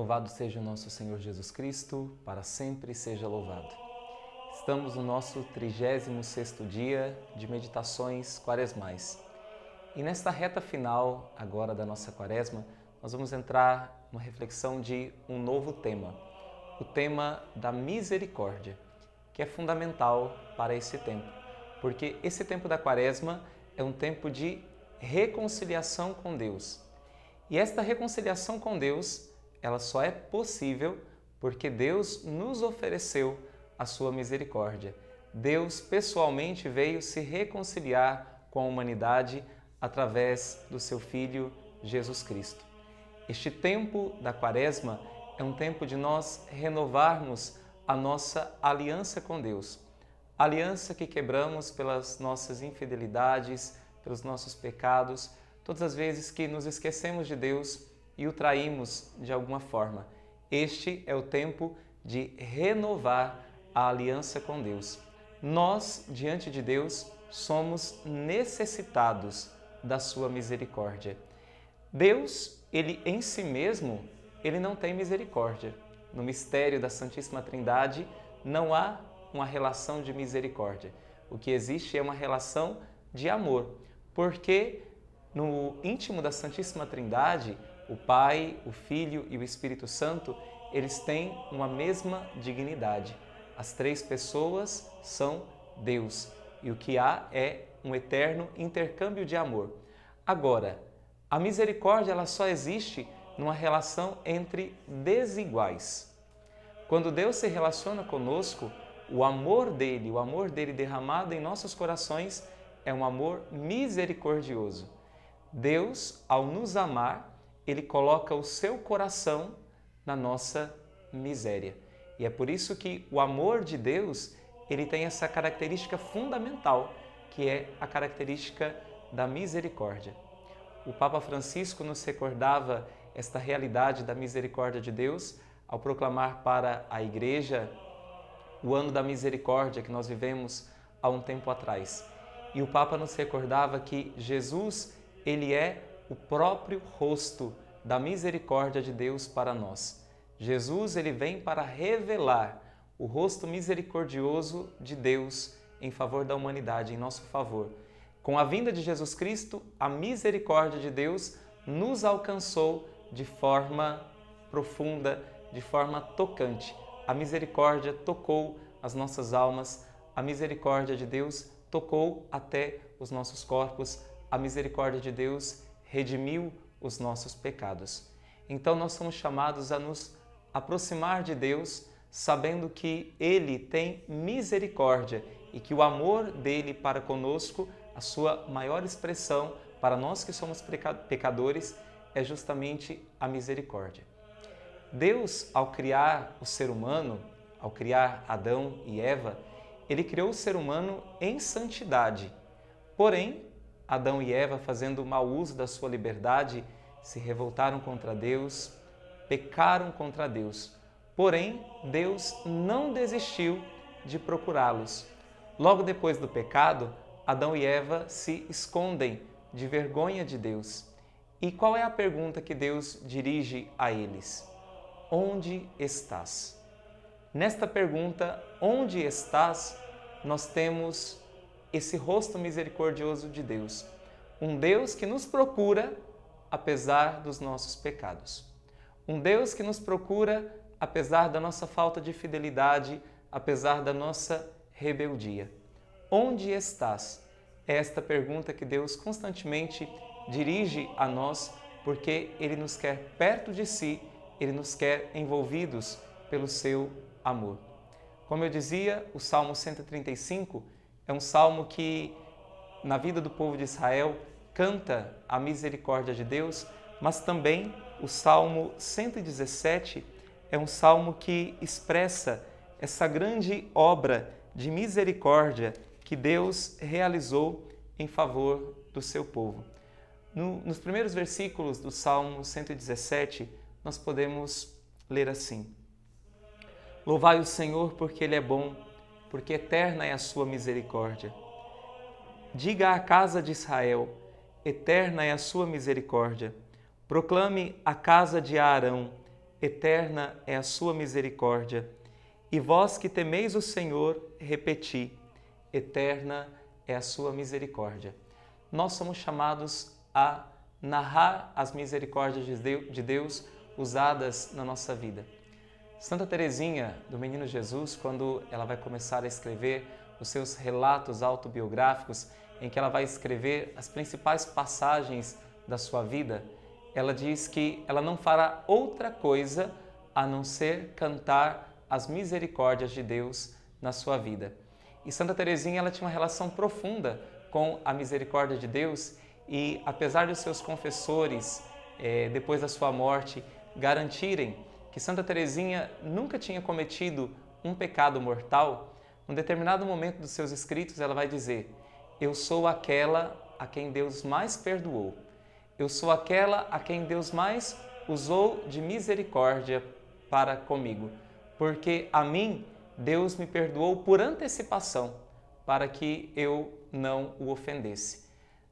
Louvado seja o nosso Senhor Jesus Cristo, para sempre seja louvado. Estamos no nosso 36º dia de meditações quaresmais. E nesta reta final agora da nossa quaresma, nós vamos entrar numa reflexão de um novo tema, o tema da misericórdia, que é fundamental para esse tempo, porque esse tempo da quaresma é um tempo de reconciliação com Deus. E esta reconciliação com Deus, ela só é possível porque Deus nos ofereceu a sua misericórdia. Deus pessoalmente veio se reconciliar com a humanidade através do seu Filho Jesus Cristo. Este tempo da quaresma é um tempo de nós renovarmos a nossa aliança com Deus. Aliança que quebramos pelas nossas infidelidades, pelos nossos pecados, todas as vezes que nos esquecemos de Deus e o traímos de alguma forma. Este é o tempo de renovar a aliança com Deus. Nós, diante de Deus, somos necessitados da sua misericórdia. Deus, ele em si mesmo, ele não tem misericórdia. No mistério da Santíssima Trindade não há uma relação de misericórdia. O que existe é uma relação de amor, porque no íntimo da Santíssima Trindade, o Pai, o Filho e o Espírito Santo, eles têm uma mesma dignidade. As três pessoas são Deus e o que há é um eterno intercâmbio de amor. Agora, a misericórdia ela só existe numa relação entre desiguais. Quando Deus se relaciona conosco, o amor dele derramado em nossos corações é um amor misericordioso. Deus, ao nos amar, Ele coloca o seu coração na nossa miséria. E é por isso que o amor de Deus, ele tem essa característica fundamental, que é a característica da misericórdia. O Papa Francisco nos recordava esta realidade da misericórdia de Deus ao proclamar para a Igreja o ano da misericórdia que nós vivemos há um tempo atrás. E o Papa nos recordava que Jesus, ele é o próprio rosto da misericórdia de Deus para nós. Jesus, ele vem para revelar o rosto misericordioso de Deus em favor da humanidade, em nosso favor. Com a vinda de Jesus Cristo, a misericórdia de Deus nos alcançou de forma profunda, de forma tocante. A misericórdia tocou as nossas almas, a misericórdia de Deus tocou até os nossos corpos, a misericórdia de Deus redimiu os nossos pecados. Então nós somos chamados a nos aproximar de Deus, sabendo que Ele tem misericórdia e que o amor dele para conosco, a sua maior expressão para nós que somos pecadores, é justamente a misericórdia. Deus, ao criar o ser humano, ao criar Adão e Eva, Ele criou o ser humano em santidade. Porém, Adão e Eva, fazendo mau uso da sua liberdade, se revoltaram contra Deus, pecaram contra Deus. Porém, Deus não desistiu de procurá-los. Logo depois do pecado, Adão e Eva se escondem de vergonha de Deus. E qual é a pergunta que Deus dirige a eles? Onde estás? Nesta pergunta, onde estás, nós temos esse rosto misericordioso de Deus. Um Deus que nos procura apesar dos nossos pecados. Um Deus que nos procura apesar da nossa falta de fidelidade, apesar da nossa rebeldia. Onde estás? É esta pergunta que Deus constantemente dirige a nós, porque Ele nos quer perto de si, Ele nos quer envolvidos pelo seu amor. Como eu dizia, o Salmo 135 é um salmo que, na vida do povo de Israel, canta a misericórdia de Deus, mas também o Salmo 117 é um salmo que expressa essa grande obra de misericórdia que Deus realizou em favor do seu povo. Nos primeiros versículos do Salmo 117, nós podemos ler assim: Louvai o Senhor porque Ele é bom, porque eterna é a sua misericórdia. Diga à casa de Israel, eterna é a sua misericórdia. Proclame a casa de Arão, eterna é a sua misericórdia. E vós que temeis o Senhor, repeti, eterna é a sua misericórdia. Nós somos chamados a narrar as misericórdias de Deus usadas na nossa vida. Santa Teresinha do Menino Jesus, quando ela vai começar a escrever os seus relatos autobiográficos, em que ela vai escrever as principais passagens da sua vida, ela diz que ela não fará outra coisa a não ser cantar as misericórdias de Deus na sua vida. E Santa Teresinha ela tinha uma relação profunda com a misericórdia de Deus e, apesar dos seus confessores, depois da sua morte, garantirem que Santa Teresinha nunca tinha cometido um pecado mortal, num determinado momento dos seus escritos ela vai dizer: eu sou aquela a quem Deus mais perdoou. Eu sou aquela a quem Deus mais usou de misericórdia para comigo, porque a mim Deus me perdoou por antecipação, para que eu não o ofendesse.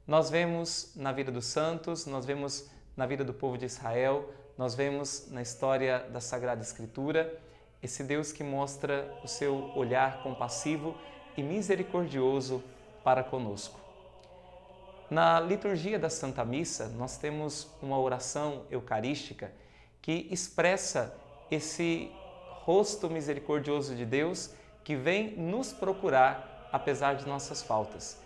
Nós vemos na vida dos santos, nós vemos na vida do povo de Israel, nós vemos na história da Sagrada Escritura esse Deus que mostra o seu olhar compassivo e misericordioso para conosco. Na liturgia da Santa Missa, nós temos uma oração eucarística que expressa esse rosto misericordioso de Deus que vem nos procurar apesar de nossas faltas.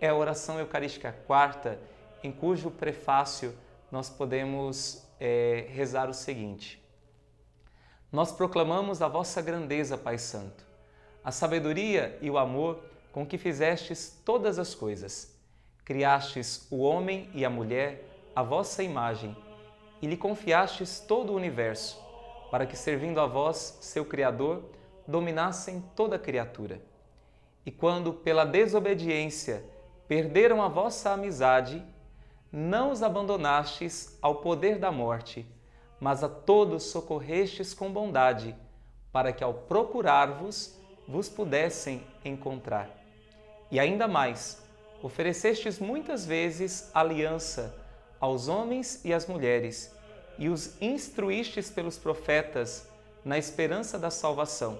É a oração eucarística quarta, em cujo prefácio nós podemos rezar o seguinte: nós proclamamos a vossa grandeza, Pai Santo, a sabedoria e o amor com que fizestes todas as coisas. Criastes o homem e a mulher à vossa imagem e lhe confiastes todo o universo, para que, servindo a vós, seu Criador, dominassem toda a criatura. E quando, pela desobediência, perderam a vossa amizade, não os abandonastes ao poder da morte, mas a todos socorrestes com bondade, para que, ao procurar-vos, vos pudessem encontrar. E ainda mais, oferecestes muitas vezes aliança aos homens e às mulheres, e os instruístes pelos profetas na esperança da salvação.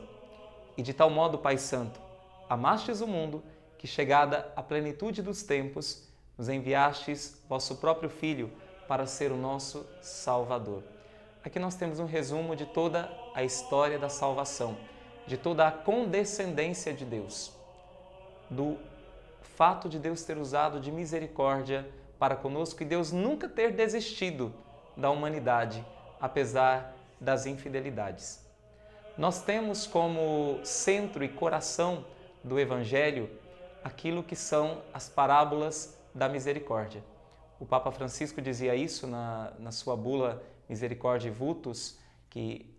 E de tal modo, Pai Santo, amastes o mundo, que, chegada à plenitude dos tempos, nos enviastes vosso próprio Filho para ser o nosso Salvador. Aqui nós temos um resumo de toda a história da salvação, de toda a condescendência de Deus, do fato de Deus ter usado de misericórdia para conosco e Deus nunca ter desistido da humanidade, apesar das infidelidades. Nós temos como centro e coração do Evangelho aquilo que são as parábolas da misericórdia. O Papa Francisco dizia isso na sua bula Misericordiae Vultus,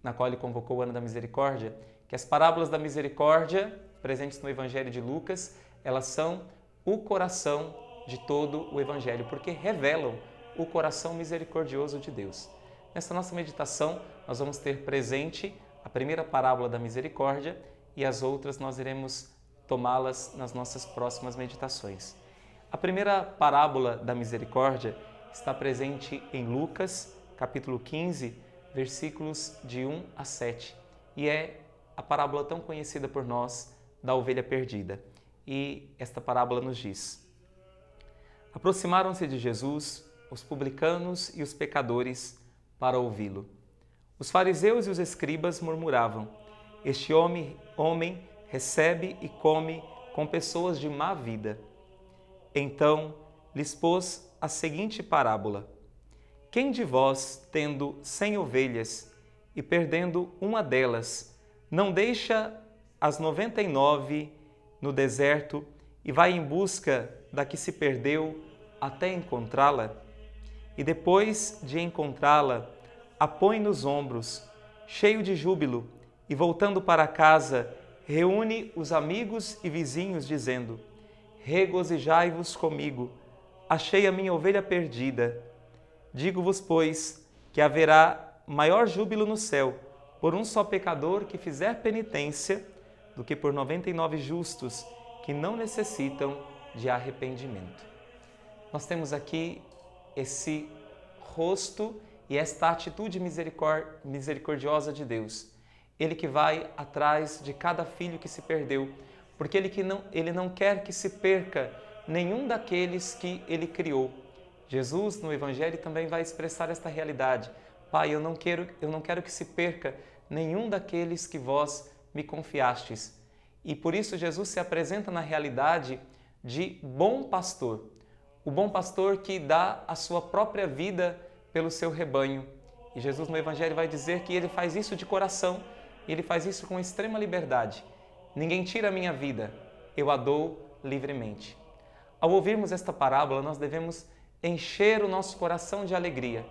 na qual ele convocou o Ano da Misericórdia, que as parábolas da misericórdia, presentes no Evangelho de Lucas, elas são o coração de todo o Evangelho, porque revelam o coração misericordioso de Deus. Nesta nossa meditação, nós vamos ter presente a primeira parábola da misericórdia e as outras nós iremos tomá-las nas nossas próximas meditações. A primeira parábola da misericórdia está presente em Lucas, capítulo 15, versículos de 1 a 7, e é a parábola tão conhecida por nós da ovelha perdida. E esta parábola nos diz: aproximaram-se de Jesus os publicanos e os pecadores para ouvi-lo. Os fariseus e os escribas murmuravam: este homem recebe e come com pessoas de má vida. Então lhes pôs a seguinte parábola: quem de vós, tendo 100 ovelhas e perdendo uma delas, não deixa as 99 no deserto e vai em busca da que se perdeu até encontrá-la? E depois de encontrá-la, a põe nos ombros, cheio de júbilo, e voltando para casa, reúne os amigos e vizinhos, dizendo: regozijai-vos comigo, achei a minha ovelha perdida. Digo-vos, pois, que haverá maior júbilo no céu por um só pecador que fizer penitência do que por 99 justos que não necessitam de arrependimento. Nós temos aqui esse rosto E esta atitude misericordiosa de Deus, Ele que vai atrás de cada filho que se perdeu, porque Ele não quer que se perca nenhum daqueles que Ele criou. Jesus, no Evangelho, também vai expressar esta realidade. Pai, eu não quero que se perca nenhum daqueles que vós me confiastes. E por isso Jesus se apresenta na realidade de bom pastor. O bom pastor que dá a sua própria vida pelo seu rebanho. E Jesus no Evangelho vai dizer que Ele faz isso de coração, e Ele faz isso com extrema liberdade. Ninguém tira a minha vida, eu a dou livremente. Ao ouvirmos esta parábola, nós devemos encher o nosso coração de alegria,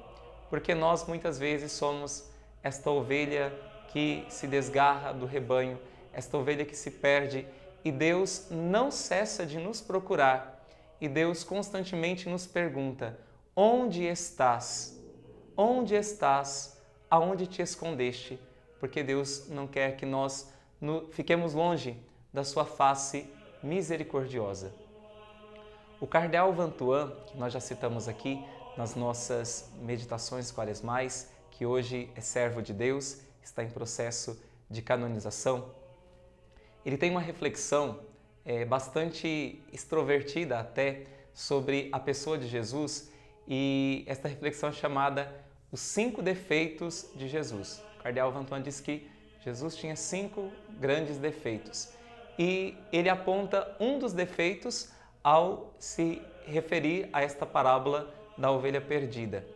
porque nós muitas vezes somos esta ovelha que se desgarra do rebanho, esta ovelha que se perde, e Deus não cessa de nos procurar, e Deus constantemente nos pergunta: onde estás? Onde estás? Aonde te escondeste? Porque Deus não quer que nós fiquemos longe da sua face misericordiosa. O cardeal Vantuan, que nós já citamos aqui nas nossas meditações quaresmais, que hoje é servo de Deus, está em processo de canonização, ele tem uma reflexão bastante extrovertida até sobre a pessoa de Jesus, e esta reflexão é chamada Os 5 Defeitos de Jesus. O cardeal Vantuan diz que Jesus tinha 5 grandes defeitos e ele aponta um dos defeitos ao se referir a esta parábola da ovelha perdida.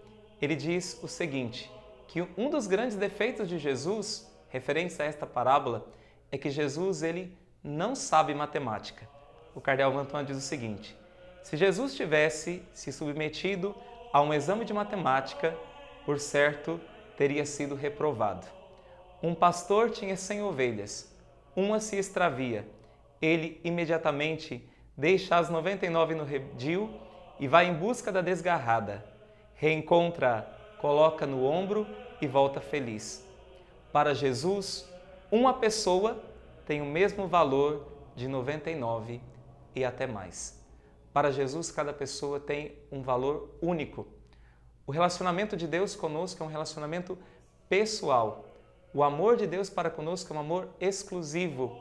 Ele diz o seguinte, que um dos grandes defeitos de Jesus, referentes a esta parábola, é que Jesus ele não sabe matemática. O cardeal Vantuan diz o seguinte: se Jesus tivesse se submetido a um exame de matemática, por certo, teria sido reprovado. Um pastor tinha 100 ovelhas, uma se extravia. Ele imediatamente deixa as 99 no redil e vai em busca da desgarrada. Reencontra-a, coloca no ombro e volta feliz. Para Jesus, uma pessoa tem o mesmo valor de 99 e até mais. Para Jesus, cada pessoa tem um valor único. O relacionamento de Deus conosco é um relacionamento pessoal. O amor de Deus para conosco é um amor exclusivo.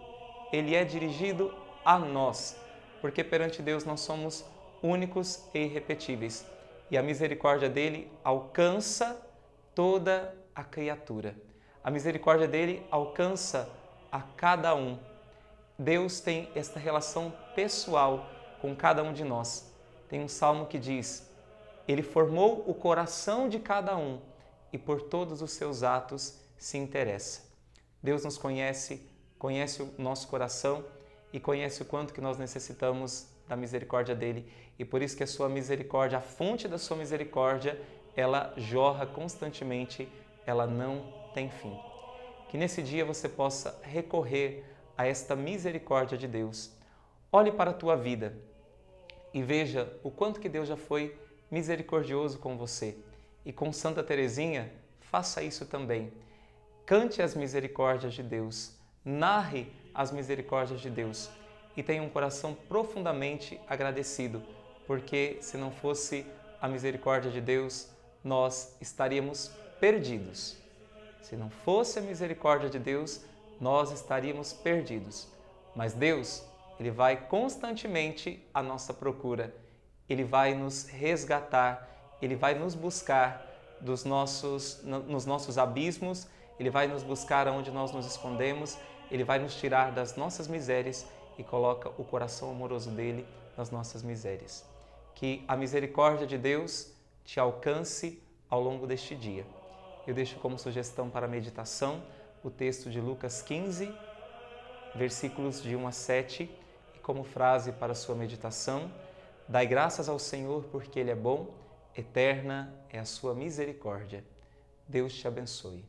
Ele é dirigido a nós, porque perante Deus nós somos únicos e irrepetíveis. E a misericórdia dele alcança toda a criatura. A misericórdia dele alcança a cada um. Deus tem esta relação pessoal com cada um de nós. Tem um salmo que diz: Ele formou o coração de cada um e por todos os seus atos se interessa. Deus nos conhece, conhece o nosso coração e conhece o quanto que nós necessitamos da misericórdia dele. E por isso que a sua misericórdia, a fonte da sua misericórdia, ela jorra constantemente, ela não tem fim. Que nesse dia você possa recorrer a esta misericórdia de Deus. Olhe para a tua vida e veja o quanto que Deus já foi misericordioso com você. E com Santa Teresinha, faça isso também. Cante as misericórdias de Deus, narre as misericórdias de Deus e tenha um coração profundamente agradecido, porque se não fosse a misericórdia de Deus, nós estaríamos perdidos. Se não fosse a misericórdia de Deus, nós estaríamos perdidos. Mas Deus, Ele vai constantemente à nossa procura. Ele vai nos resgatar, Ele vai nos buscar nos nossos abismos, Ele vai nos buscar onde nós nos escondemos, Ele vai nos tirar das nossas misérias e coloca o coração amoroso dEle nas nossas misérias. Que a misericórdia de Deus te alcance ao longo deste dia. Eu deixo como sugestão para a meditação o texto de Lucas 15, versículos de 1 a 7, e como frase para a sua meditação: dai graças ao Senhor porque Ele é bom, eterna é a sua misericórdia. Deus te abençoe.